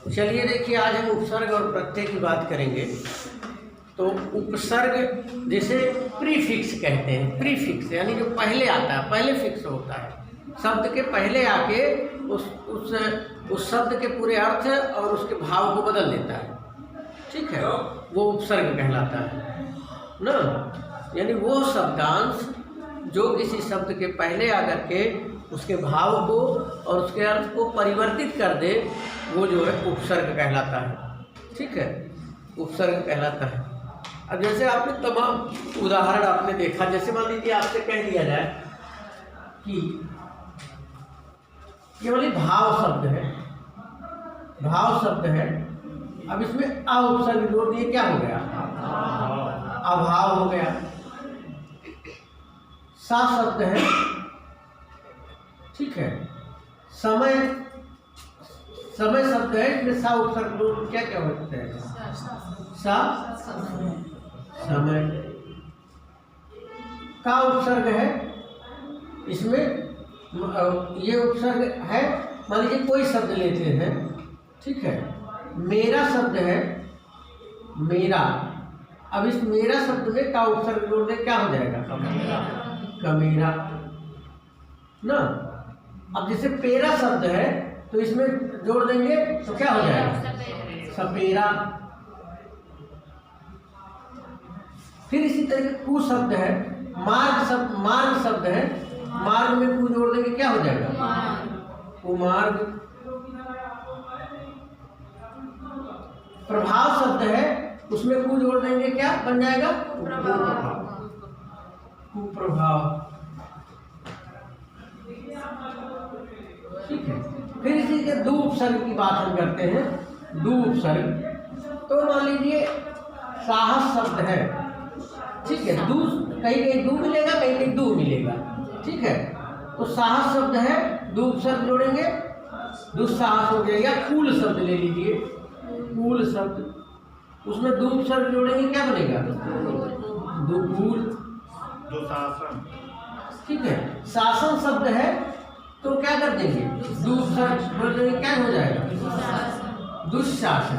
चलिए देखिए, आज हम उपसर्ग और प्रत्यय की बात करेंगे। तो उपसर्ग जैसे प्रीफिक्स कहते हैं, प्रीफिक्स यानी जो पहले आता है, पहले फिक्स होता है, शब्द के पहले आके उस शब्द के पूरे अर्थ और उसके भाव को बदल देता है। ठीक है, वो उपसर्ग कहलाता है ना। यानी वो शब्दांश जो किसी शब्द के पहले आकर के उसके भाव को और उसके अर्थ को परिवर्तित कर दे, वो जो है उपसर्ग कहलाता है। ठीक है, उपसर्ग कहलाता है। अब जैसे आपने तमाम उदाहरण आपने देखा, जैसे मान लीजिए आपसे कह दिया जाए कि ये वाली भाव शब्द है, भाव शब्द है, अब इसमें अ उपसर्ग जोड़ दिए, क्या हो गया? अभाव हो गया। सा शब्द है, ठीक है, समय, समय शब्द है, इसमें सा उपसर्ग जोड़ क्या क्या होता है? सा समय। का उपसर्ग है, इसमें ये उपसर्ग है, मान लीजिए कोई शब्द लेते हैं, ठीक है, मेरा शब्द है, मेरा। अब इस मेरा शब्द में का उपसर्ग जोड़ दे, क्या हो जाएगा? कमेरा ना। अब जैसे पेरा शब्द है तो इसमें जोड़ देंगे तो क्या हो जाएगा? सपेरा। फिर इसी तरह कु शब्द है, मार्ग शब्द, मार्ग शब्द है, मार्ग में कु जोड़ देंगे, क्या हो जाएगा? कुमार्ग। प्रभाव शब्द है, उसमें कु जोड़ देंगे, क्या बन जाएगा? कुप्रभाव। ठीक है, फिर इसी के दो उपसर्ग की बात हम करते हैं। दो उपसर्ग, तो मान लीजिए साहस शब्द है, ठीक है, दू, कहीं कहीं दू मिलेगा, कहीं कहीं दू मिलेगा, ठीक है। तो साहस शब्द है, दो उपसर्ग जोड़ेंगे, दुस्साहस हो गया। या कूल शब्द ले लीजिए, कूल शब्द, उसमें दो उपसर्ग जोड़ेंगे, क्या बनेगा? दुकूल। ठीक है, शासन शब्द है तो क्या कर देंगे? दो उपसर्ग जोड़ देंगे, क्या हो जाएगा? दुशासन।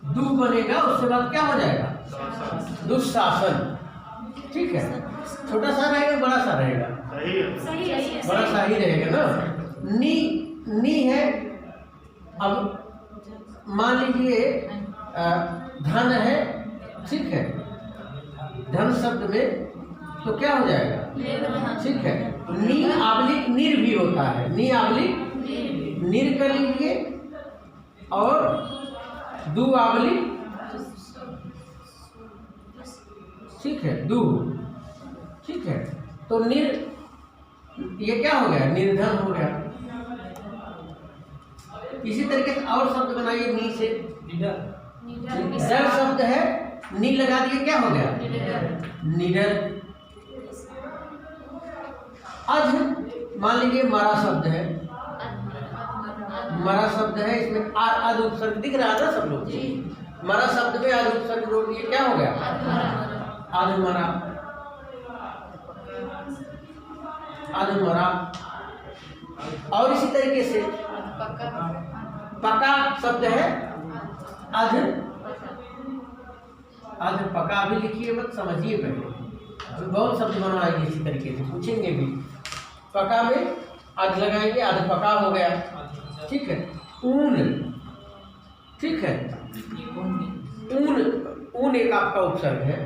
दू बनेगा, उसके बाद क्या हो जाएगा? दुशासन। ठीक है, छोटा सा रहेगा, बड़ा सा रहेगा? बड़ा सा ही रहेगा ना। नी, नी है, अब मान लीजिए धन है, ठीक है, धन शब्द में तो क्या हो जाएगा? ठीक है, नी आबलिक निर भी होता है, नी आबलिक निर कर लीजिए, और दू आबलिक, ठीक है, दू, ठीक है। तो निर, ये क्या हो गया? निर्धन हो गया। इसी तरीके से और शब्द बनाइए, नी से। जड़ शब्द है, नी लगा दिए, क्या हो गया? निडर। अध, मान लीजिए मरा शब्द है, मरा शब्द है, इसमें अध उपसर्ग दिख रहा है ना सब लोग? मरा शब्द में अध उपसर्ग जोड़ दिए, क्या हो गया? अधमरा। अधमरा। और इसी तरीके से पका शब्द है, अध, अध पका भी लिखिए, मत समझिए पहले, बहुत शब्द बनवाएंगे इसी तरीके से, पूछेंगे भी। पका में अध लगाएंगे, अध पका हो गया, ठीक है। ऊन, ठीक है, ऊन, ऊन एक आपका उपसर्ग है,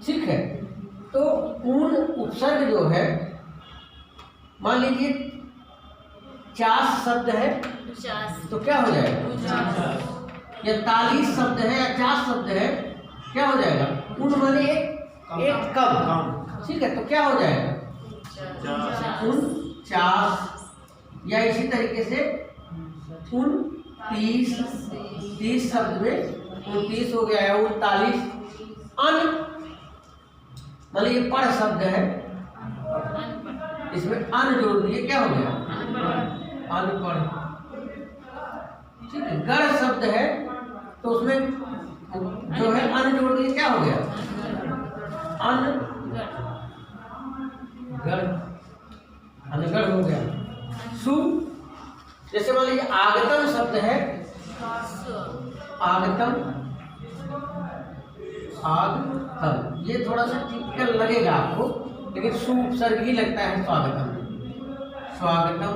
ठीक है। तो ऊन उपसर्ग जो है, मान लीजिए चास शब्द है तो क्या हो जाएगा? या तालीस शब्द है या चास शब्द है, क्या हो जाएगा? ऊन माने एक कम, ठीक है, तो क्या हो जाएगा? उन चास। या इसी तरीके से 29, 30 शब्द में 29 हो गया है, 39। अन, मान लीजिए पढ़ शब्द है, इसमें अन जोड़ दिए, क्या हो गया? अनपढ़। ठीक है, गढ़ शब्द है तो उसमें जो है अन जोड़ दिए, क्या हो गया? अन गढ़, अनगढ़ हो गया। सु, जैसे मान लीजिए आगतम शब्द है, आगतम, आगतम, ये थोड़ा सा टिपिकल लगेगा आपको, लेकिन सु उपसर्ग ही लगता है स्वागतम, स्वागतम।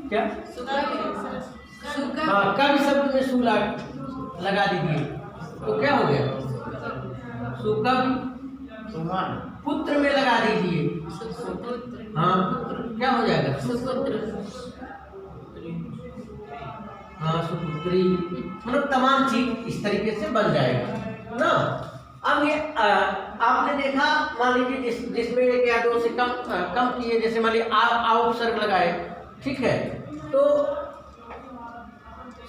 क्या हाँ, का भी शब्द में सु लगा दीजिए तो क्या हो गया, सुकम, पुत्र में लगा दीजिए, हाँ क्या हो जाएगा, हाँ सुपुत्री, मतलब तमाम चीज इस तरीके से बन जाएगा ना। अब ये आपने देखा, मान लीजिए जिसमें एक या दो से कम किए, जैसे मान लीजिए आ उपसर्ग लगाए, ठीक है, तो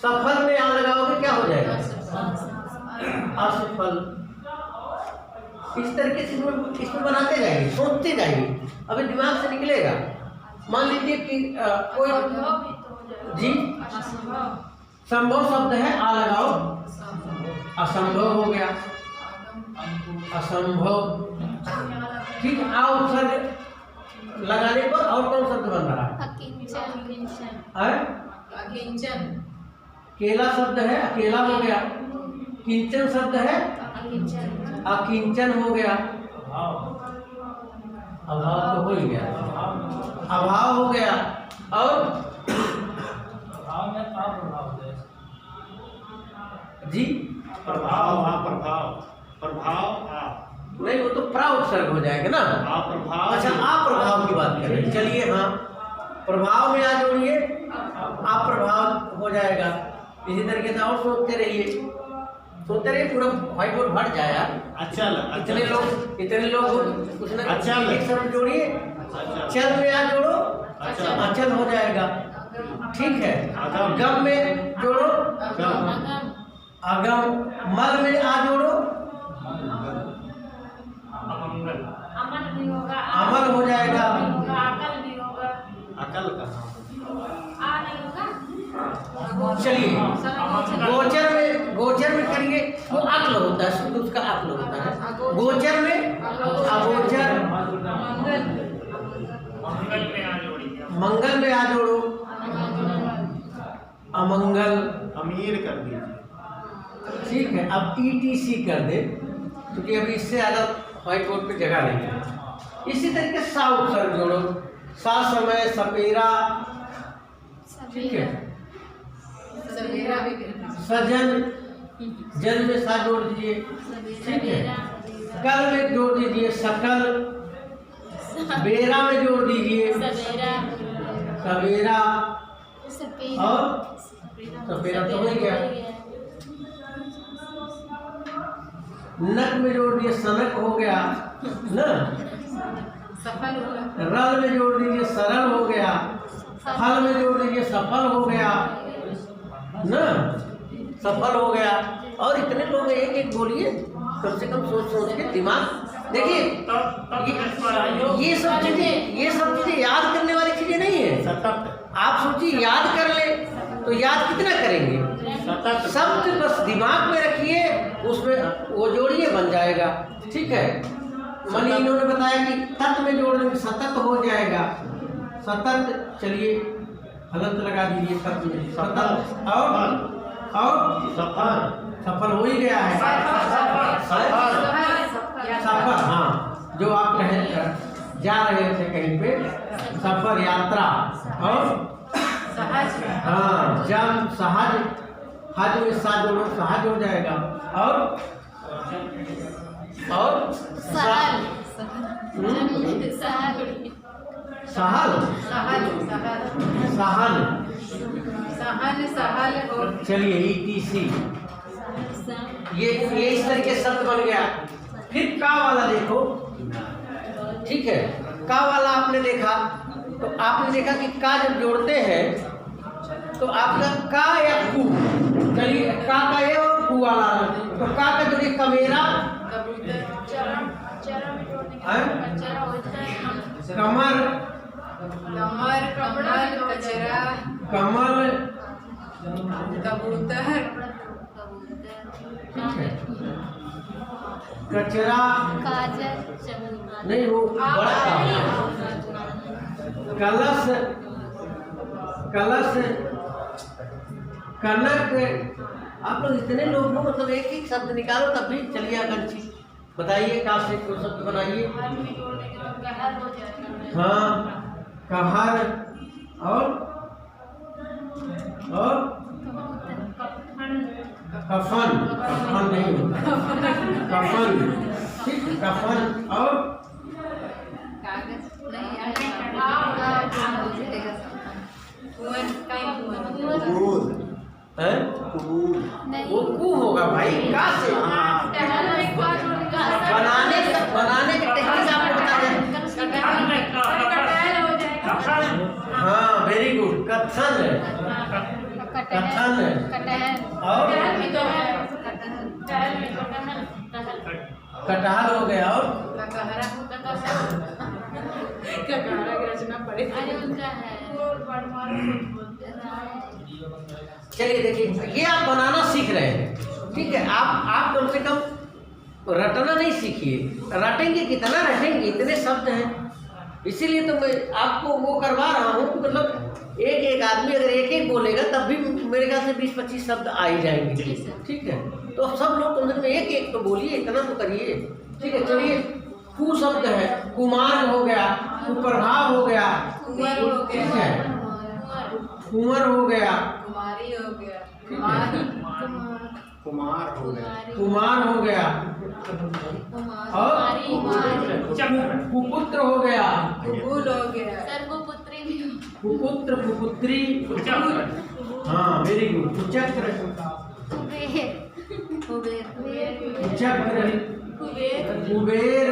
सफल में आ लगाओगे क्या हो जाएगा, असफल। इस तरीके से इसमें बनाते जाएंगे, सोचते जाएंगे, अभी दिमाग से निकलेगा। मान लीजिए कि कोई जी संभव शब्द है, आ लगाओ, असंभव हो गया, असंभव, ठीक। आ उपसर्ग लगाने पर और कौन शब्द बन रहा है, केला शब्द है, अकेला हो गया, किंचन शब्द है, अकिंचन हो गया, अभाव तो हो ही गया, अभाव हो गया, और जी प्रभाव, प्रभाव, प्रभाव, नहीं वो तो प्रा उपसर्ग हो जाएगा ना, प्रभाव। अच्छा आप प्रभाव की बात करें, चलिए हाँ, प्रभाव में आ जोड़िए, आप प्रभाव हो जाएगा। इसी तरीके से और सोचते रहिए, सोचते रहिए, पूरा व्हाइट बोर्ड भर जाए यार। इतने लोग कुछ ना एक शब्द जोड़िए, चल में आ जोड़ो, अचल हो जाएगा, ठीक है। गम में जोड़ो, अगम, मल में आ जोड़ो, अमल हो जाएगा, अकल का। चलिए गोचर में करिए, वो अक्ल होता है, शुद्ध उसका अक्ल होता है। गोचर में अगोचर, मंगल में आ जोड़ो, अमंगल, अमीर कर दीजिए, ठीक है। अब ETC कर दे, क्योंकि अभी इससे ज़्यादा व्हाइट बोर्ड पे जगह नहीं है। इसी तरीके सा उपसर्ग जोड़ो, सा समय, सपेरा, ठीक है, सजन, जन में सा जोड़ दीजिए, ठीक है। कल में जोड़ दीजिए सकल, बेरा में जोड़ दीजिए सवेरा, और सपेरा तो हो गया। नक में जोड़ दिए सनक हो गया ना, सफल होगा। रल में जोड़ दीजिए सरल हो गया, फल में जोड़ दीजिए सफल हो गया ना, सफल हो गया। और इतने लोग एक एक बोलिए, कम से कम सोच सोच के दिमाग देखिए, ये सब चीजें याद करने वाली चीजें नहीं है। सतत आप सोचिए याद कर ले तो याद कितना करेंगे, सतत शब्द बस दिमाग में रखिए, उसमें वो जोड़िए बन जाएगा, ठीक है। मनी इन्होंने बताया कि तत् में जोड़ देंगे सतत हो जाएगा, सतत। चलिए हलत लगा दीजिए तत् में, सतत, और सफल हो ही गया है, सफर, हाँ, जो आप कहें जा रहे थे कहीं पे, सफर, यात्रा, और हाँ जम, सहज, हज में सा जोड़ो, सहज हो जाएगा, और सहल, चलिए ETC, ये इस तरीके शब्द बन गया। फिर का वाला देखो, ठीक है, का वाला आपने देखा, तो आपने देखा कि का जब जोड़ते हैं तो आपका का या कु, चलिए का ये और कु वाला, तो का का जोड़िए कमेरा, कमर, कचरा, कमल, कबूतर, कचरा काजल चमन नहीं, वो बड़ा कलश, कलश, कनक। आप लोग इतने लोग हो, मतलब एक एक शब्द निकालो तब भी चलिए आकांक्षी बताइए, कहाँ से कोई शब्द बनाइए। हाँ, कहर और कफन, कफन नहीं होता, कफन, ठीक, कफन और कागज नहीं कबूल है? कबूल वो कु होगा भाई, का से बनाने के टेक्निक आपको बता दें। हाँ, वेरी गुड, कथन, कथन और कटहल हो गया और चलिए देखिए, ये आप बनाना सीख रहे हैं, ठीक है। आप कम से कम रटना नहीं सीखिए, रटेंगे कितना रटेंगे, इतने शब्द हैं, इसीलिए तो मैं आपको वो करवा रहा हूँ। मतलब एक एक आदमी अगर एक एक बोलेगा तब भी मेरे ख्याल से 20-25 शब्द आ ही जाएंगे, ठीक है। तो सब लोग कम से कम एक एक तो बोलिए, इतना तो करिए, ठीक है। चलिए, कु शब्द है, कुमार हो गया, कुप्रभाव हो गया, ठीक है, कुंवर हो गया, कुमारी हो गया, कुमार हो गया, कुमार हो गया और कुपुत्र हो गया, कुबूल हो गया, सर्वपुत्री भी हो। कुपुत्र, कुपुत्री, हाँ वेरी गुड, कुचक्र, कुबेर कुबेर कुचक्र, कुबेर कुबेर,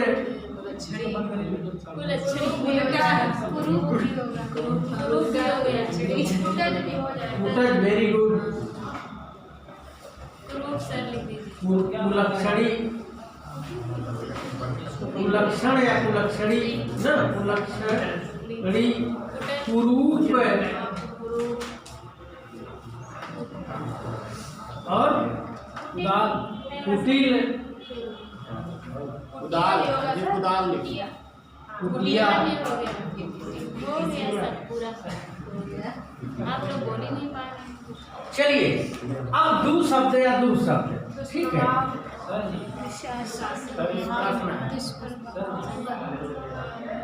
कुलच्छणी, कुलच्छणी कुरूप भी होगा, कुरूप भी हो गया, कुटज भी हो जाएगा, कुटज, वेरी गुड, कुरूप सर लिख दीजिए। कुलक्षणी, कुलक्षण या कुलक्षणी ना, कुलक्षणी, कुरूप और कुटिल, कुदाल, ये कुदाल लिखिए। कुटिया, हो गया सब पूरा हो गया। आप लोग बोल ही नहीं पा रहे। चलिए अब दो शब्द या दो शब्द, ठीक है।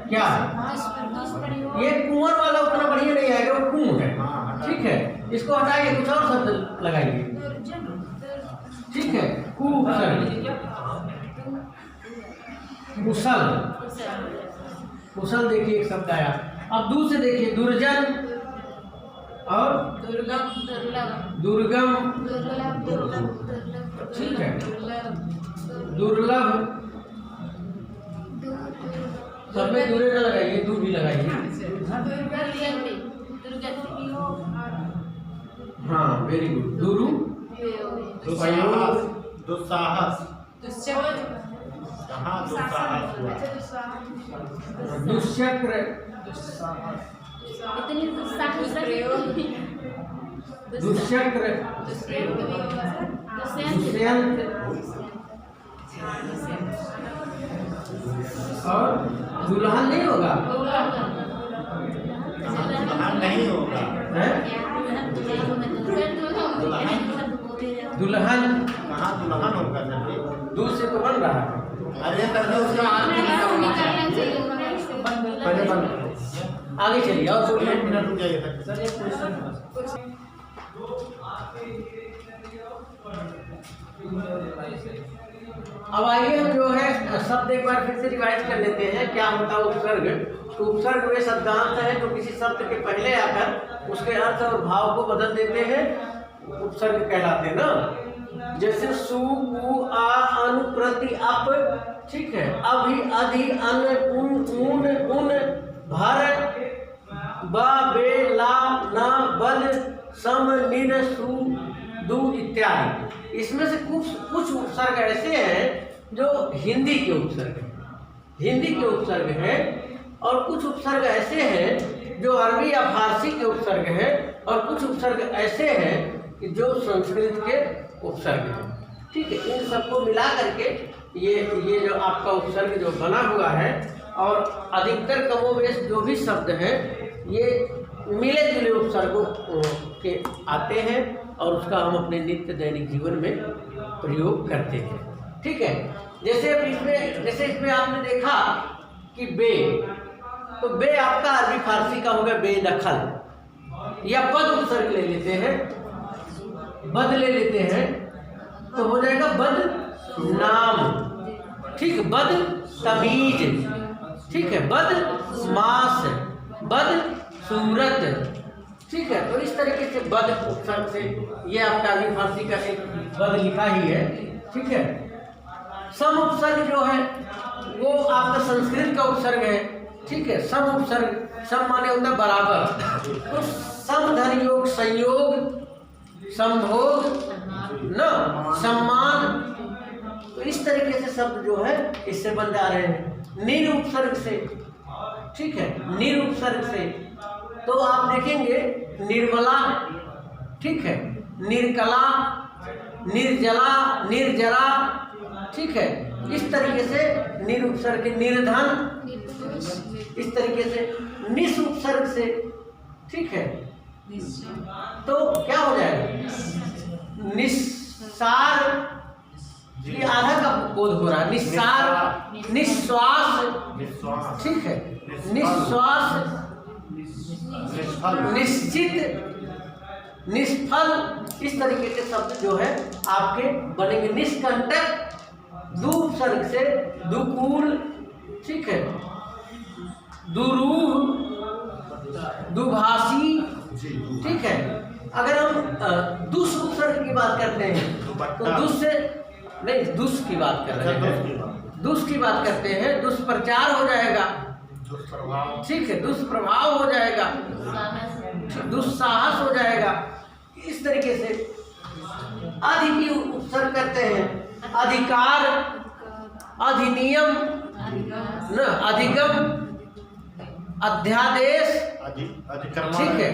क्या ये कुंवर वाला उतना बढ़िया नहीं आएगा, वो कुं है, ठीक है। इसको हटाइए, कुछ और शब्द लगाइए, ठीक है। कुशल, कुशल, कुशल देखिए एक शब्द आया। अब दूसरे देखिए, दुर्जन और दुर्गम, दुर्गम, ठीक है। दुर्लभ, सब में दूरे न लगाइए, दूर भी लगाइए, हाँ वेरी गुड। दुरु, दुस्साहस, दुस्साहस, दुश्चक्र, हाँ दुस्साहस हुआ। दुष्चक्र, इतनी दुस्साहस दुष्चक्र, दुष्यंत दुष्यंत और दुल्हन नहीं होगा, दुल्हन नहीं होगा, हैं? दुल्हन कहाँ दुल्हन होगा सर? दूर से तो बन रहा है, अरे कर दो उसका हाथ निकलना। पहले बंद करो। आगे चलिए और एक बोलिए। मिनट रुक जाइए सर। अब आइए हम जो है शब्द एक बार फिर से रिवाइज कर लेते हैं, क्या होता है उपसर्ग। तो उपसर्ग वे शब्दांत है जो किसी शब्द के पहले आकर उसके अर्थ और भाव को बदल देते हैं, उपसर्ग कहलाते हैं ना। जैसे सु, कु, आ, अनु, प्रति, अप, ठीक है। अभि, अधि, अन, उन, ऊन, उन, भर, ब, बे, ला, न, बद, सम, निन, सु, दु इत्यादि। इसमें से कुछ उपसर्ग ऐसे हैं जो हिंदी के उपसर्ग हैं, हिंदी के उपसर्ग हैं, और कुछ उपसर्ग ऐसे हैं जो अरबी या फारसी के उपसर्ग हैं, और कुछ उपसर्ग ऐसे हैं कि जो संस्कृत के उपसर्ग हैं, ठीक है। इन सबको मिला करके ये जो आपका उपसर्ग जो बना हुआ है, और अधिकतर कमोवेश जो भी शब्द हैं ये मिले जुले उपसर्गों के आते हैं और उसका हम अपने नित्य दैनिक जीवन में प्रयोग करते हैं। ठीक है, जैसे इसमें आपने देखा कि बे, तो बे आपका अरबी फारसी का हो गया बेदखल, या बद उपसर्ग ले लेते हैं, बद ले लेते हैं तो हो जाएगा बद नाम। ठीक, बद तमीज, ठीक है, बद मास, बद सूरत। ठीक है, तो इस तरीके से बद उपसर्ग से, ये आपका अरबी फारसी का एक बद लिखा ही है। ठीक है, सम उपसर्ग जो है वो आपका संस्कृत का उपसर्ग है। ठीक है, सम उपसर्ग, सम माने होता है बराबर, तो सम धन योग संयोग संभोग न सम्मान, तो इस तरीके से शब्द जो है इससे बन जा रहे हैं निर उपसर्ग से। ठीक है, निर उपसर्ग से तो आप देखेंगे निर्मला, ठीक है, निर्कला, निर्जला, निर्जरा। ठीक है, इस तरीके से निर उपसर्ग, निर्धन, इस तरीके से निस उपसर्ग से। ठीक है, तो क्या हो जाएगा निस्सार, ये आधा का बोध हो रहा है, निस्सार, निश्वास। ठीक है, निश्वास, निश्चित, निष्फल, इस तरीके के शब्द जो है आपके बनेंगे। निष्कंटक, दू उपसर्ग से दुकूल। ठीक है, दुरूह, दुभाषी। ठीक है, अगर हम दुष उपसर्ग की बात करते हैं तो दुष से नहीं, दुष की बात कर रहे हैं, दुष की बात करते हैं, दुष्प्रचार हो जाएगा। ठीक है, दुष्प्रभाव हो जाएगा, दुस्साहस हो जाएगा। इस तरीके से अधि की उपसर्ग करते हैं, अधिकार, अधिनियम न, अधिगम, अध्यादेश। ठीक है,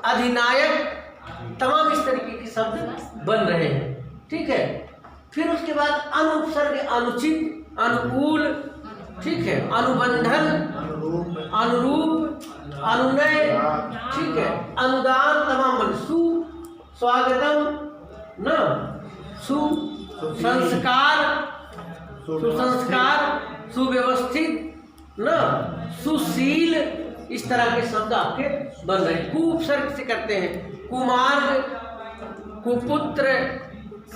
अधिनायक, तमाम इस तरीके के शब्द बन रहे हैं। ठीक है, फिर उसके बाद अनुपसर्ग, अनुचित, अनुकूल। ठीक है, अनुबंधन, अनुरूप, अनुनय। ठीक है, अनुदान, तमाम बन, सु, स्वागतम न, सु, संस्कार, सुसंस्कार, सुव्यवस्थित न, सुशील। इस तरह के शब्द आपके बन रहे हैं। कुउपसर्ग से करते हैं, कुमार्ग, कुपुत्र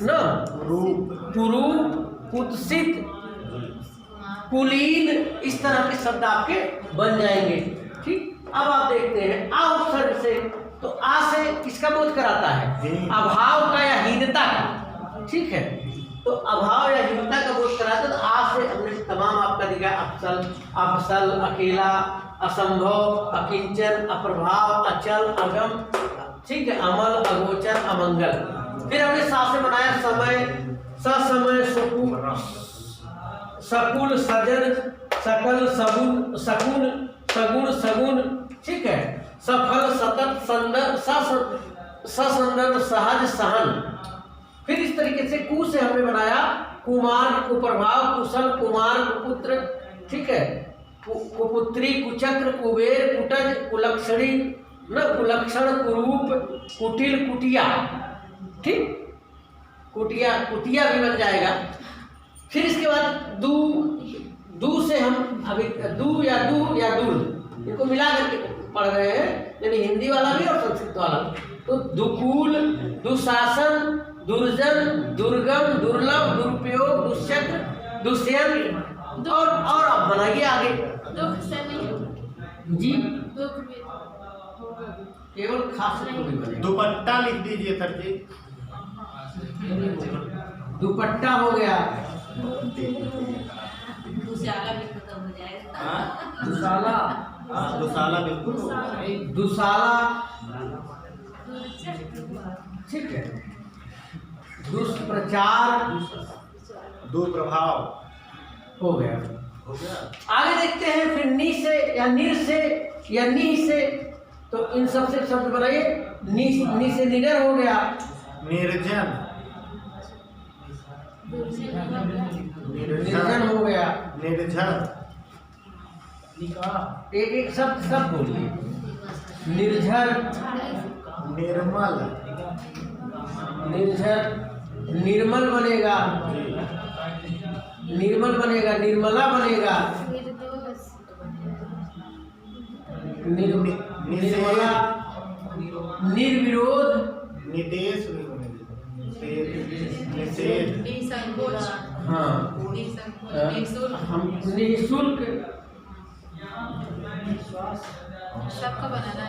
न, कुरूप, कुत्सित, कुलीन। इस तरह के शब्द आपके बन जाएंगे। ठीक, अब आप देखते हैं आ उपसर्ग से, तो आ से किसका बोध कराता है, अभाव का या हीनता का। ठीक है, तो अभाव या हीनता का बोध कराता है, तो आ से हमने तमाम आपका दिखा, अफसल, अफसल, अकेला, असंभव, अकिंचन, अप्रभाव, अचल, अगम। ठीक है, अमल, अगोचर, अमंगल। फिर हमने सा से बनाया समय, ससमय, सकुल, सजन, सकल, सगुन, सकुन, सगुण, सगुन। ठीक है, सफल, सतत, संदर्भ, ससंदर्भ, सहज, सहन। फिर इस तरीके से कु से हमने बनाया कुमार, कुप्रभाव, कुशल, कुमार, कुपुत्र। ठीक है, कुपुत्री, कुचक्र, कुबेर, कुटज, कुलक्षणी न, कुलक्षण, कुरूप, कुटिल, कुटिया। ठीक, कुटिया, कुटिया भी बन जाएगा। फिर इसके बाद दू, दू से हम अभी दू या दूल, इनको मिला करके पढ़ रहे हैं, यानी हिंदी वाला भी और संस्कृत वाला भी। तो दुकूल, दुशासन, दुर्जन, दुर्गम, दुर्लभ, दुरुपयोग, दुष्चक्र, दुष्यंत। और आप बनाइए आगे। दुख से नहीं होगा जी, दुख भी केवल खास को भी बनेगा। दुपट्टा लिख दीजिए सर जी। दुपट्टा हो गया, उजाला भी खत्म हो जाएगा। हाँ, दुसाला, दुसाला बिल्कुल। दुसाला। ठीक है, दुष्प्रचार, दुष्प्रभाव हो गया। हो गया। आगे देखते हैं फिर नी से या निर से या नी से, तो इन सबसे शब्द बनाइए। नी से निगर हो गया, निर्जन, निर्जन हो गया। निर्झर, एक एक शब्द सब बोलिए। निर्झर, निर्मल, निर्झर, निर्मल बनेगा, निर्मल बनेगा, निर्मला बनेगा, निर्मला, निर्विरोध, निदेश भी बनेगी। निषेध, निसंकोच, हाँ, निःशुल्क, हम निःशुल्क, सबका बनाना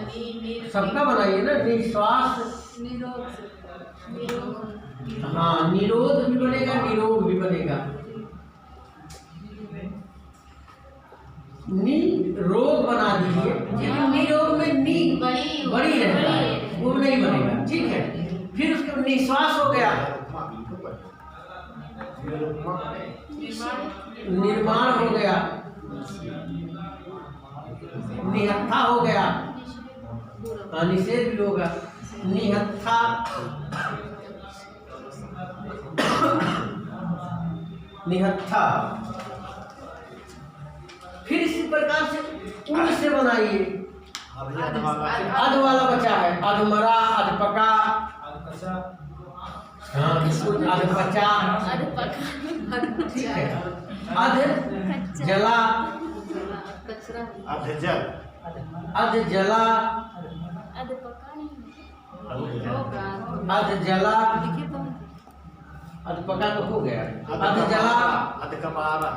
सबका बनाइए ना। निश्वास, हाँ, निरोध भी बनेगा, निरोग भी बनेगा। निरोग बना दीजिए, लेकिन निरोग में नी बड़ी रहता है, वो नहीं बनेगा। ठीक है, फिर उसके बाद निश्वास हो गया, निर्माण हो गया, निहत्था हो गया, निषेध भी होगा। निहत्था, निहत्था। फिर इसी प्रकार से उन से बनाइए। अध वाला बचा है, अधमरा, अधपका, हाँ बिल्कुल, अधपचा, ठीक है। अध जला, अधजल, अध जला, अध जला, अधपका तो हो गया। अध जला, अधकपारा,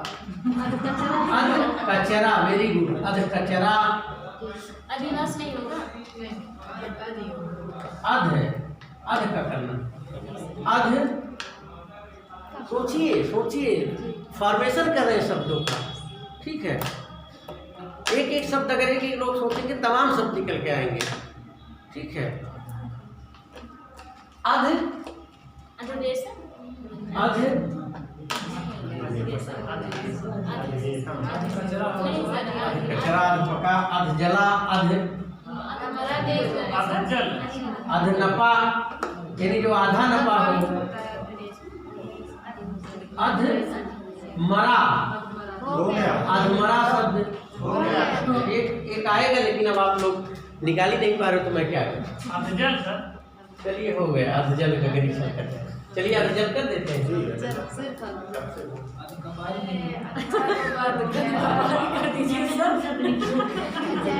अध कचरा, वेरी गुड। अध कचरा, अधिवास नहीं होगा। अध है, अध का करना, अध। सोचिए सोचिए, फॉर्मेशन कर रहे हैं शब्दों का। ठीक है, एक एक शब्द अगर एक एक लोग सोचेंगे तमाम शब्द निकल के आएंगे। ठीक है, अध, अधिवेशन, अध, कचरा, अधपका, अध जला, अध, अध नपा, यानी जो आधा नपा हो। अध मरा, हो गया, अधमरा शब्द हो गया। एक आएगा, लेकिन अब आप लोग निकाल ही नहीं पा रहे हो, तो मैं क्या करूं। अधजल सर, चलिए हो गया, अधजल का गरीसा करते हैं। चलिए अधजल कर देते हैं।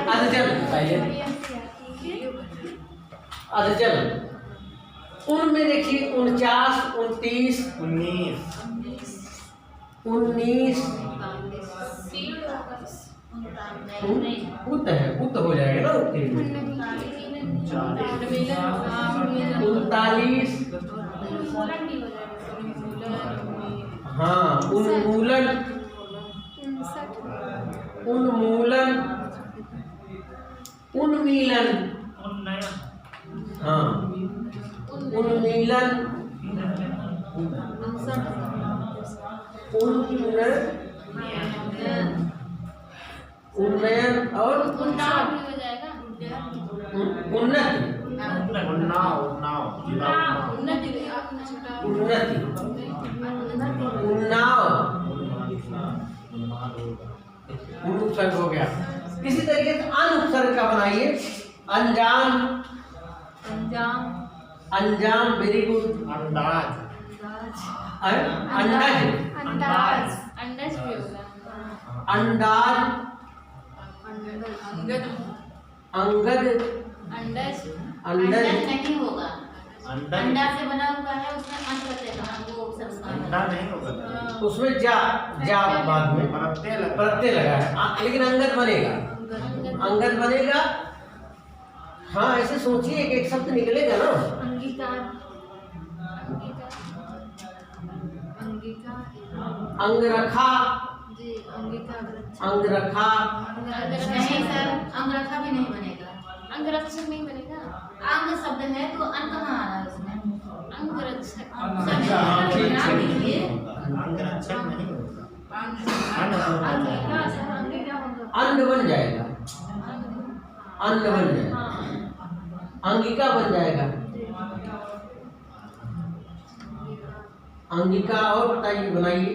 अधजल बताइए। अधजल, उनमें देखिए 49, 29, 19, 19, उत है, उत हो जाएगा ना उत्ती में। 39, हाँ, उन्मूलन, उन्मूलन, उन्मीलन, उन्नयन, हाँ, उन्मीलन, उन्नयन और उन्नाव भी हो जाएगा। उन्नति, उन्नाव, उन्नाव, जिला उन्नति, उन्नति, उन्नाव, उपसर्ग हो गया। इसी तरीके से अनुपसर्ग का बनाइए। अंजाम, अंजाम, अंजाम, वेरी गुड। अंदाज, अंदाज, अंदाज, अंदाज भी होगा। अंदाज, अंगद, अंगद, अंदाज, अंदज, नहीं होगा। अंडा, अंडा से बना हुआ है, उसमें अंड बचेगा, वो संस्कार अंडा नहीं होगा, उसमें जा बाद में प्रत्यय लगा। प्रत्यय लगा है, लेकिन अंगद बनेगा, अंगद बनेगा। हाँ, ऐसे सोचिए, एक एक शब्द निकलेगा ना। अंगीकार, अंगरखा, जी, अंगीकार, अंगरखा, नहीं सर, अंगरखा भी नहीं बनेगा। अंगरक्षक नहीं बनेगा। अंग शब्द है तो अन कहाँ आ रहा है उसमें? अंगरक्षक, अच्छा, ठीक, बना ठीक। दीजिए। अंगरक्षक नहीं होगा, अंगिका, सर, अंगिका होगा। अन्न बन जाएगा, अन्न बन जाएगा, अंगिका बन जाएगा, अंगिका और बताइए, बनाइए।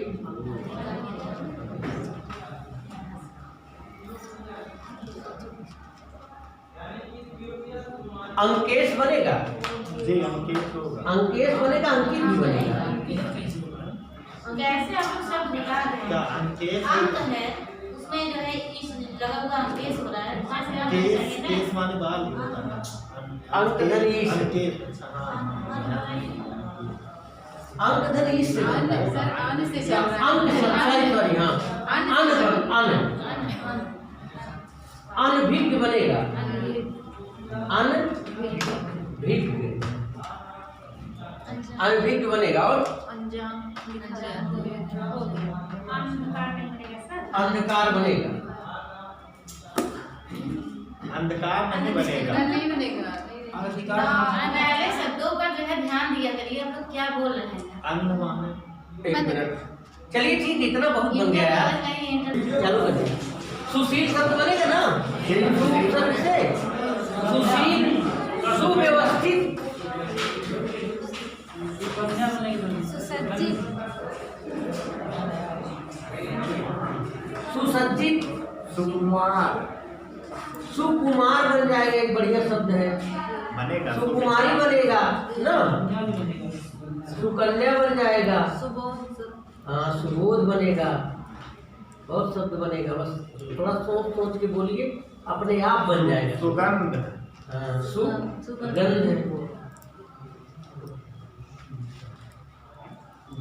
अंकेश बनेगा, जी अंकित होगा। अंकेश बनेगा, अंकित भी बनेगा। कैसे आप लोग सब निकाल रहे क्या हैं? अंकेश अंक है उसमें जो है इस लगा हुआ अंकेश हो रहा है, वहाँ से आप केस चाहिए केस ना। माने बाल भी होता है। अंक धन ईश। अंकेश, अच्छा, हाँ, अंक धन ईश से बनता है। सर आने से चल रहा अंक है। सॉरी हाँ, अनभिज्ञ बनेगा, अनभिज्ञ, अनभिज्ञ बनेगा। और अंजाम लिखा जाता है। अंधकार बनेगा, अंधकार नहीं बनेगा। नहीं बनेगा। पहले शब्दों पर जो है ध्यान दिया करिए, आप लोग क्या बोल रहे हैं। अंध माने एक मिनट, चलिए ठीक, इतना बहुत बन गया यार, चलो करिए। सुशील शब्द बनेगा ना, शब्द से सुशील, सुव्यवस्थित, सुसज्जित, सुसज्जित, सुकुमार सुकुमार बन जाएगा, एक बढ़िया शब्द है। बनेगा। सुकुमारी बनेगा ना, सुकन्या बन जाएगा, सुबोध, हाँ सुबोध बनेगा, बहुत शब्द बनेगा। बस थोड़ा सोच सोच के बोलिए, अपने आप बन जाएगा। सुगंध, हाँ, सुगंध,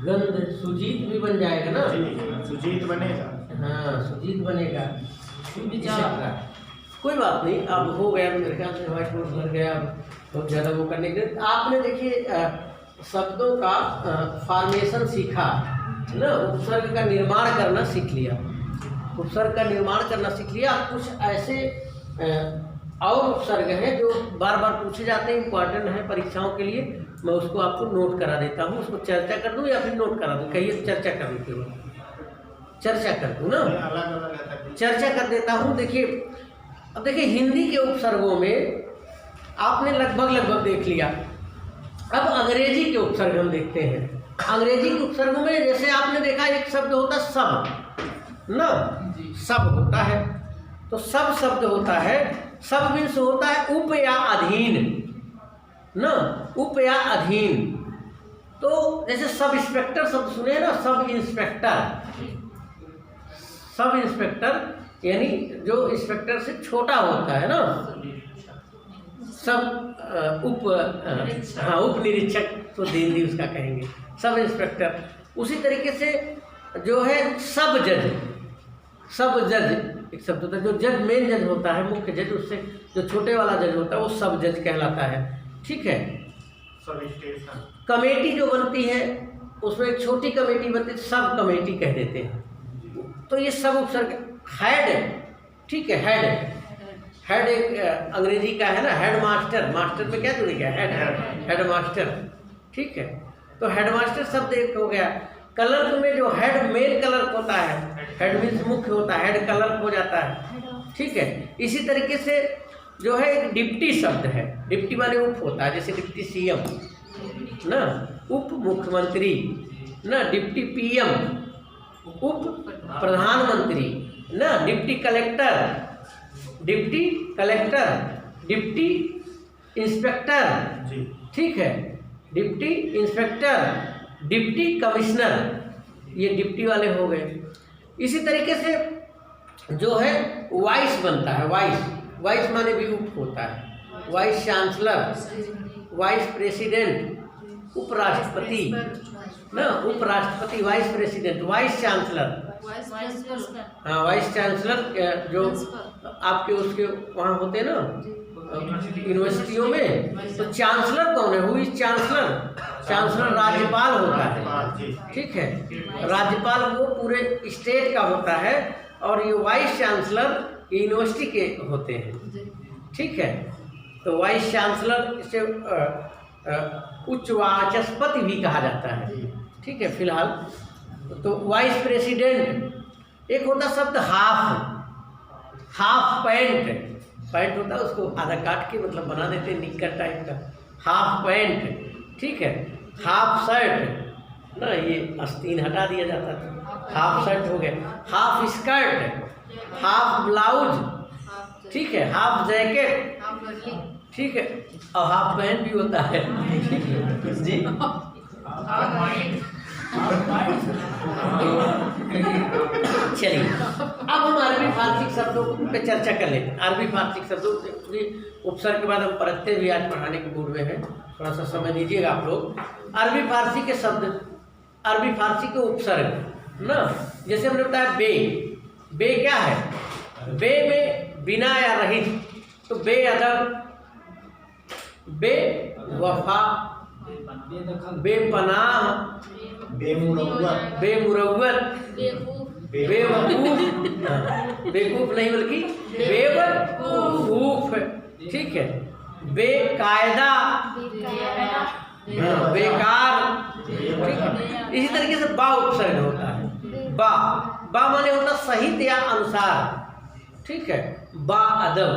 गंध, सुजीत भी बन जाएगा ना। जी सुजीत बनेगा। हाँ सुजीत बनेगा। कोई बात नहीं, अब हो गया मेरे ख्याल से, व्हाइट बोर्ड भर गया, बहुत ज़्यादा वो करने के। आपने देखिए शब्दों का फॉर्मेशन सीखा ना, उपसर्ग का निर्माण करना सीख लिया, उपसर्ग का निर्माण करना सीख लिया। कुछ ऐसे और उपसर्ग हैं जो बार बार पूछे जाते हैं, इम्पॉर्टेंट है परीक्षाओं के लिए। मैं उसको आपको नोट करा देता हूँ, उसको चर्चा कर दूँ या फिर नोट करा दूँ, कहिए चर्चा कर देते हो, चर्चा कर दूँ ना, अलग अलग है। चर्चा कर देता हूँ। देखिए अब देखिए हिंदी के उपसर्गों में आपने लगभग देख लिया। अब अंग्रेजी के उपसर्ग हम देखते हैं। अंग्रेजी के उपसर्गों में जैसे आपने देखा एक शब्द होता है सब ना, सब होता है, तो सब शब्द होता है, सब मीन्स होता है उप या अधीन ना, उप या अधीन। तो जैसे सब इंस्पेक्टर शब्द सुने ना, सब इंस्पेक्टर, सब इंस्पेक्टर यानी जो इंस्पेक्टर से छोटा होता है ना, सब उप निरीक्षक तो हिंदी उसका कहेंगे, सब इंस्पेक्टर। उसी तरीके से जो है सब जज, सब जज एक शब्द होता है, जो जज मेन जज होता है, मुख्य जज, उससे जो छोटे वाला जज होता है वो सब जज कहलाता है। ठीक है। सब स्टेशन, कमेटी जो बनती है उसमें एक छोटी कमेटी बनती है, सब कमेटी कह देते हैं। तो ये सब उपसर्ग। हेड, ठीक है, हेड, हेड एक अंग्रेजी का है ना, हेड मास्टर, मास्टर में क्या जुड़ गया, हेड, हेड मास्टर। ठीक है, तो हेड मास्टर शब्द एक हो गया। कलर्क में जो हेड मेन कलर्क होता है, हेड मीन्स मुख्य होता है, हेड कलर्क हो जाता है। ठीक है, इसी तरीके से जो है एक डिप्टी शब्द है, डिप्टी माने उप होता है, जैसे डिप्टी सीएम ना, उप मुख्यमंत्री ना, डिप्टी पीएम, उप प्रधानमंत्री ना, deputy collector, deputy collector, deputy inspector, जी ठीक है, डिप्टी इंस्पेक्टर, डिप्टी कमिश्नर, ये डिप्टी वाले हो गए। इसी तरीके से जो है वाइस बनता है, वाइस, वाइस माने भी उप होता है, वाइस चांसलर, वाइस प्रेसिडेंट, उपराष्ट्रपति ना, उपराष्ट्रपति, वाइस प्रेसिडेंट, वाइस चांसलर, हाँ वाइस चांसलर जो आपके उसके वहाँ होते हैं ना यूनिवर्सिटियों में, तो चांसलर कौन है, हुई चांसलर, चांसलर राज्यपाल होता है। ठीक है, राज्यपाल वो पूरे स्टेट का होता है, और ये वाइस चांसलर ये यूनिवर्सिटी के होते हैं। ठीक है, तो वाइस चांसलर इसे उच्च वाचस्पति भी कहा जाता है। ठीक है, फिलहाल तो वाइस प्रेसिडेंट। एक होता शब्द हाफ, हाफ पैंट, पैंट होता है उसको आधा काट के मतलब बना देते हैं निक्कर टाइप का, हाफ पैंट। ठीक है, हाफ शर्ट, ना, ये आस्तीन हटा दिया जाता था। हाफ शर्ट हो गया, हाफ स्कर्ट, हाफ ब्लाउज, ठीक है, हाफ जैकेट, ठीक है, और हाफ पैंट भी होता है। जी चलिए, अब हम अरबी फारसी शब्दों पे चर्चा कर लेते हैं। अरबी फारसी शब्दों के उपसर्ग के बाद हम प्रत्यय भी आज पढ़ाने के मूड में हैं, थोड़ा सा समय दीजिएगा आप लोग। अरबी फारसी के शब्द, अरबी फारसी के उपसर्ग ना, जैसे हमने बताया बे, बे क्या है? बे में बिना या रहित, तो बेअदब, बेवफा, बेपनाह, बेमुरव्वत, बेमुरव्वत, बेवकूफ, बेवकूफ नहीं बल्कि बेवकूफ, ठीक है, बेकायदा, बेकार, ठीक है। इसी तरीके से बा उपसर्ग होता है। बा, बा माने होता सहित या अनुसार, ठीक है। बा अदब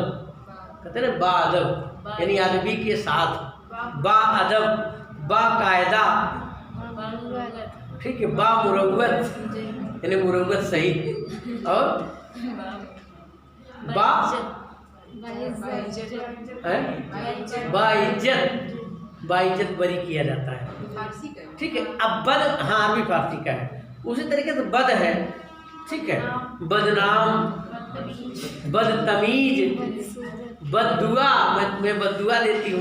कहते हैं ना, बा अदब यानी अदबी के साथ, बा अदब, बा कायदा, ठीक है, बा मुरव्वत यानी मुरव्वत सहित, और बा बाइज्जत, बाइज्जत बरी किया जाता है, ठीक है। अब बद, हाँ अरबी फारसी का है। उसी तरीके से बद है, ठीक है, बदनाम, बदतमीज, बददुआ, मैं बददुआ देती हूँ,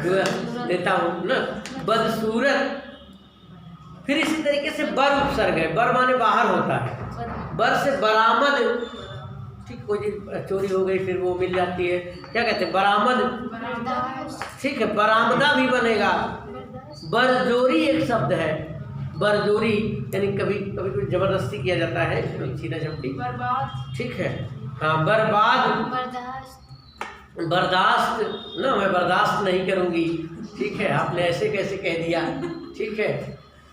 दुआ देता हूँ ना, बदसूरत। फिर इसी तरीके से बर उपसर्ग है। बर माने बाहर होता है। बर से बरामद, ठीक, कोई चीज चोरी हो गई फिर वो मिल जाती है, क्या कहते हैं? बरामद, ठीक है, बरामदा भी बनेगा। बरजोरी एक शब्द है, बरजोरी यानी कभी कभी कोई जबरदस्ती किया जाता है, सीधा झपटी, ठीक है, हाँ। बर्बाद, बर्दाश्त ना, मैं बर्दाश्त नहीं करूँगी, ठीक है, आपने ऐसे कैसे कह दिया, ठीक है।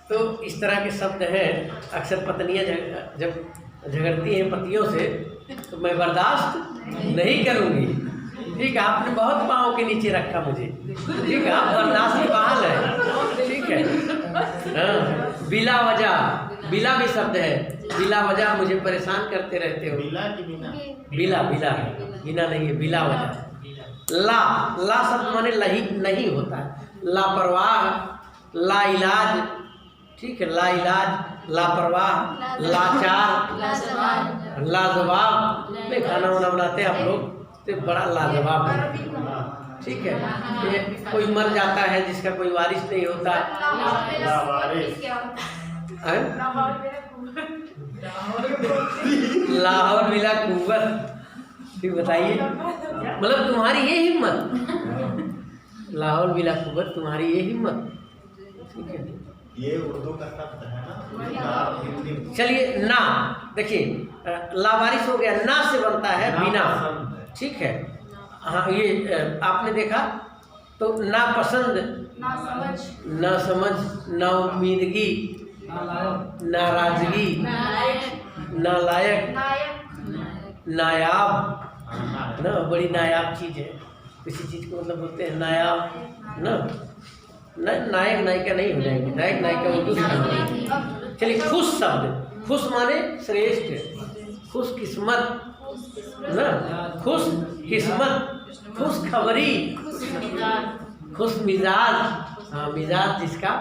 तो इस तरह के शब्द हैं। अक्सर पत्नियां जब झगड़ती हैं पतियों से, तो मैं बर्दाश्त नहीं करूँगी, ठीक है, आपने बहुत पाँव के नीचे रखा मुझे, ठीक है, आप बर्दाश्त की बहाल है, ठीक है, हाँ। बिला वजह, बिला भी शब्द है, बिला वजह मुझे परेशान करते रहते हो। बिला की बिना, बिला, बिला है, बिना नहीं है, बिला वजह। ला, ला शब्द माने नहीं होता है। लापरवाह, ला इलाज, ठीक है, ला इलाज, लापरवाह, लाचार, लाजवाब। नहीं, खाना वाना बनाते हैं आप लोग तो बड़ा लाजवाब है, ठीक है। ये कोई मर जाता है जिसका कोई वारिस नहीं होता, लाहौर मिला कुव्वत, ठीक, बताइए, मतलब तुम्हारी ये हिम्मत, लाहौर मिला कुव्वत, तुम्हारी ये हिम्मत, ठीक है। ये उर्दू का शब्द है ना, हिंदी। चलिए, ना देखिए, लावारिस हो गया, ना से बनता है बिना, ठीक है, हाँ। ये आपने देखा तो ना पसंद, ना समझ, ना उम्मीदगी, नाराजगी, नालायक, नायाब ना, बड़ी नायाब चीज़ है, किसी चीज़ को मतलब बोलते हैं नायाब ना, नायक नायिका नहीं हो जाएंगे, नायक नायिका उर्दू से। चलिए, खुश शब्द, खुश माने श्रेष्ठ, खुश किस्मत ना, खुश किस्मत, खुश खबरी, खुश मिजाज, हाँ, मिजाज जिसका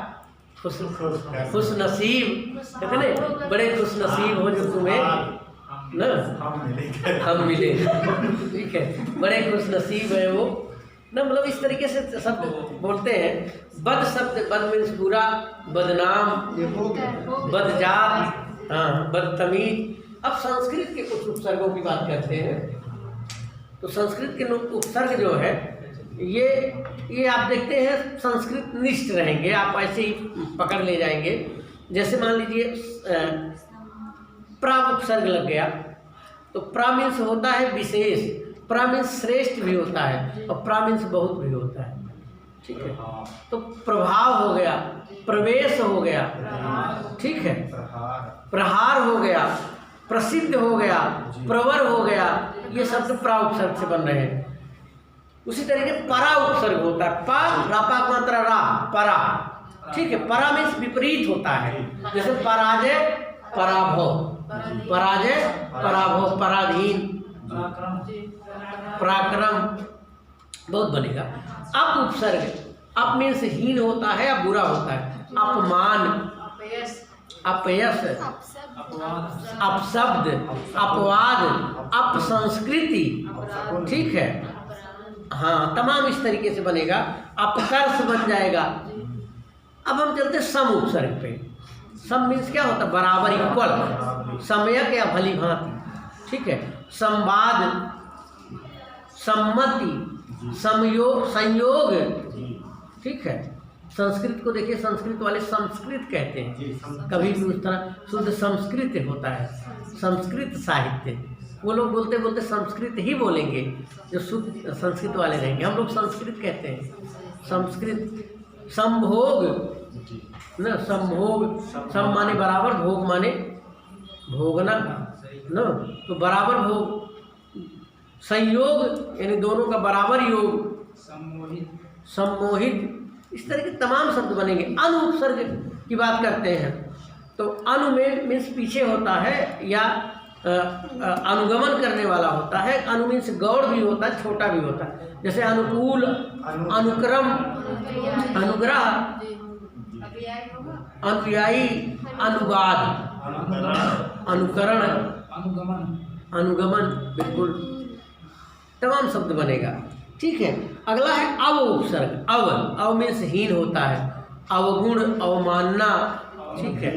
खुश नसीब, कहते ना, बड़े खुश नसीब हो जो तुम्हें ना हम मिले, ठीक है, बड़े खुश नसीब है वो ना, मतलब इस तरीके से शब्द बोलते हैं। बद शब्द, बद मीन्स बुरा, बदनाम, बदजात, हाँ, बदतमीज। अब संस्कृत के कुछ उपसर्गों की बात करते हैं। तो संस्कृत के उपसर्ग जो है ये आप देखते हैं संस्कृत निष्ठ रहेंगे, आप ऐसे ही पकड़ ले जाएंगे। जैसे मान लीजिए प्रा उपसर्ग लग गया, तो प्रा मीन्स होता है विशेष, प्रा मीन्स श्रेष्ठ भी होता है, और प्रा मीन्स बहुत भी होता है, ठीक है। तो प्रभाव हो गया, प्रवेश हो गया, ठीक है, प्रहार हो गया, प्रसिद्ध हो गया, प्रवर हो गया, ये शब्द प्रा उपसर्ग से बन रहे हैं। उसी तरीके परा उपसर्ग होता है, पा रापा मात्रा रा, परा, ठीक है। परा मीन्स विपरीत होता है, जैसे पराजय पराभव, पराजय पराभव, पराधीन, पराक्रम बहुत बनेगा। अप उपसर्ग, अप मीन्स हीन होता है या बुरा होता है। अपमान, अपयश, अपशब्द, अपवाद, अपसंस्कृति, ठीक है। हाँ, तमाम इस तरीके से बनेगा। अपकर्ष बन जाएगा। अब हम चलते सम उपसर्ग पे। सम मीन्स क्या होता है? बराबर, इक्वल, सम्यक या भली भांति, ठीक है। संवाद, सम्मति, संयोग, ठीक है। संस्कृत को देखिए, संस्कृत वाले संस्कृत कहते हैं, कभी भी उस तरह शुद्ध संस्कृत होता है, संस्कृत साहित्य। वो लोग बोलते बोलते संस्कृत ही बोलेंगे जो शुद्ध संस्कृत वाले रहेंगे, हम लोग संस्कृत कहते हैं, संस्कृत। संभोग न, संभोग, सम माने बराबर, भोग माने भोगना न, तो बराबर भोग। संयोग यानी दोनों का बराबर योग, सम्मोहित, इस तरह के तमाम शब्द बनेंगे। अनु उपसर्ग की बात करते हैं तो अनु में मीन्स पीछे होता है या अनुगमन करने वाला होता है। अनु मीन्स गौड़ भी होता है, छोटा भी होता है, जैसे अनुकूल, अनुक्रम, अनुग्रह, अनुयायी, अनुवाद, अनुकरण, अनुगमन, बिल्कुल तमाम शब्द बनेगा, ठीक है। अगला है अव उपसर्ग। अव, अव मीन्स हीन होता है, अवगुण, अवमानना, ठीक है।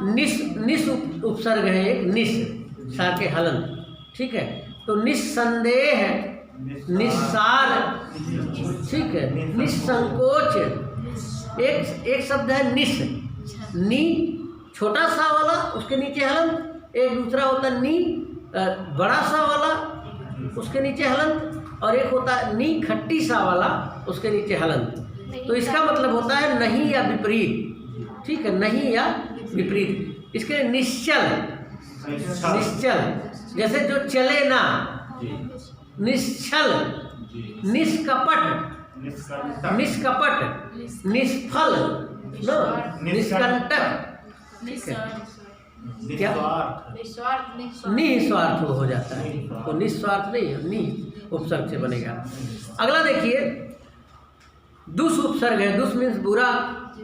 निस उपसर्ग है एक, निस सा के हलन, ठीक है। तो निस्संदेह, निस्सार, ठीक है, निस्संकोच। एक शब्द है निस, नी छोटा सा वाला, उसके नीचे हलन। एक दूसरा होता है नी बड़ा सा वाला, उसके नीचे हलन। और एक होता है नी खट्टी सा वाला, उसके नीचे हलन। तो इसका मतलब होता है नहीं या विपरीत, ठीक है, नहीं या विपरीत। इसके लिए निश्चल, निश्चल, जैसे जो चले ना, निश्चल, निष्कपट, निष्कपट, निष्फल, नो, निष्कंटक, ठीक है। क्या निस्वार्थ हो जाता है, तो निस्वार्थ नहीं है, नि उपसर्ग से बनेगा। अगला देखिए दुस उपसर्ग है। दुस मीन्स बुरा,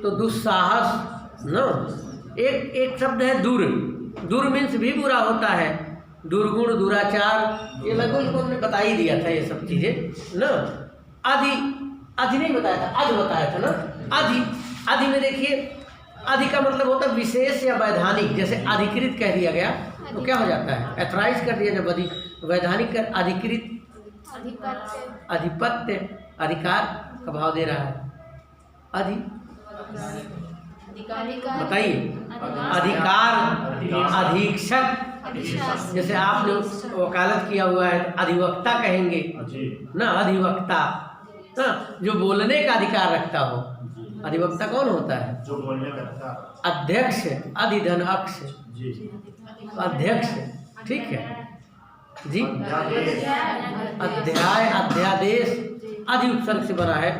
तो दुस्साहस न। एक शब्द है दुर, दुर मीन्स भी बुरा होता है, दुर्गुण, दुराचार, ये लगभग हमने बता ही दिया था ये सब चीजें न। आदि, आदि नहीं बताया था, अध बताया था ना। आदि, आदि में देखिए आदि का मतलब होता है विशेष या वैधानिक। जैसे अधिकृत कह दिया गया तो क्या हो जाता है? एथराइज कर दिया। जब वैधानिक कर अधिकृत, अधिपत्य, अधिकार का भाव दे रहा है। अधि बताइए, अधिकार, अधीक्षक, जैसे आपने वकालत किया हुआ है अधिवक्ता कहेंगे ना, अधिवक्ता ना, जो बोलने का अधिकार रखता हो। अधिवक्ता कौन होता है? जो बोलने का। अध्यक्ष, अधिधन अक्ष, अध्यक्ष, ठीक है जी। अध्याय, अध्यादेश, आदि उपसर्ग से बना है,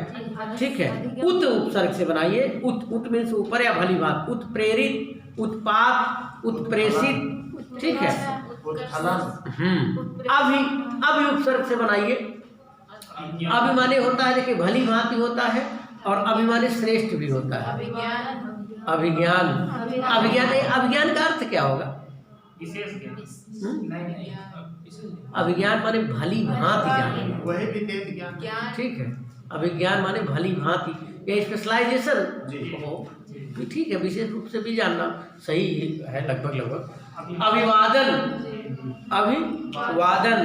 ठीक है। उत उपसर्ग से बनाइए। उत, उत मीन्स ऊपर या भली बात। उत्प्रेरित, उत्पात, उत्प्रेषित, ठीक है। अभि, अभि उपसर्ग से बनाइए। अभिमानी होता है, देखिए भली भांति होता है, और अभिमानी श्रेष्ठ भी होता है। अभिज्ञान, अभिज्ञान, अभिज्ञान का अर्थ क्या होगा? अभिज्ञान माने भली भांति जान, वही विशेष ज्ञान, ठीक है। अभिज्ञान माने भली भांति, ये स्पेशलाइजेशन, ठीक है, विशेष रूप से भी जानना सही है लगभग लगभग। अभिवादन, अभिवादन,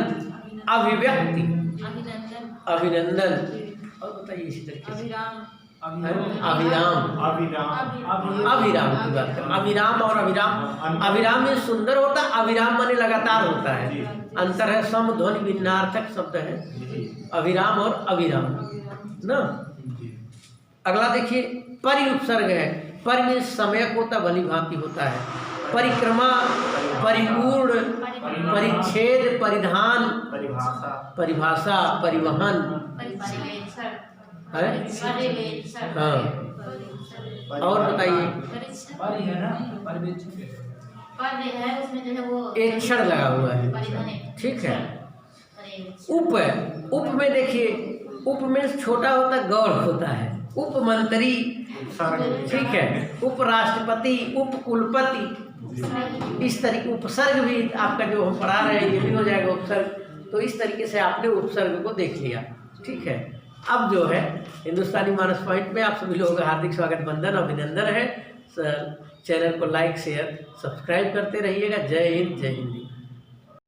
अभिव्यक्ति, अभिनंदन, और बताइए इसी तरीके से। अभिराम, अभिराम की बात करें। अभिराम और अभिराम, अभिराम में सुंदर होता है, अभिराम माने लगातार होता है। अंतर है, सम ध्वनि भिन्नार्थक शब्द है अभिराम और अभिराम ना। अगला देखिए परि उपसर्ग है। परि में समयक होता, भली भांति होता है। परिक्रमा, परिपूर्ण, परिच्छेद, परिधान, परिभाषा, परिवहन, है। परिवेक्षण। हाँ, और बताइए। पर है ना परिवेक्षण पद है उसमें जो है वो एक क्षण लगा हुआ है, परिध्वनि। ठीक है। परिवेक्षण। उप है, उप में देखिए, उप में छोटा होता गौड़ होता है, उपमंत्री, ठीक है, उपराष्ट्रपति, उपकुलपति, इस तरीके उपसर्ग भी आपका जो हम पढ़ा रहे हैं ये भी हो जाएगा उपसर्ग। तो इस तरीके से आपने उपसर्ग को देख लिया, ठीक है। अब जो है हिंदुस्तानी मानस पॉइंट में आप सभी लोगों का हार्दिक स्वागत, वंदन, अभिनंदन है। चैनल को लाइक शेयर सब्सक्राइब करते रहिएगा। जय हिंद, जय हिंदी।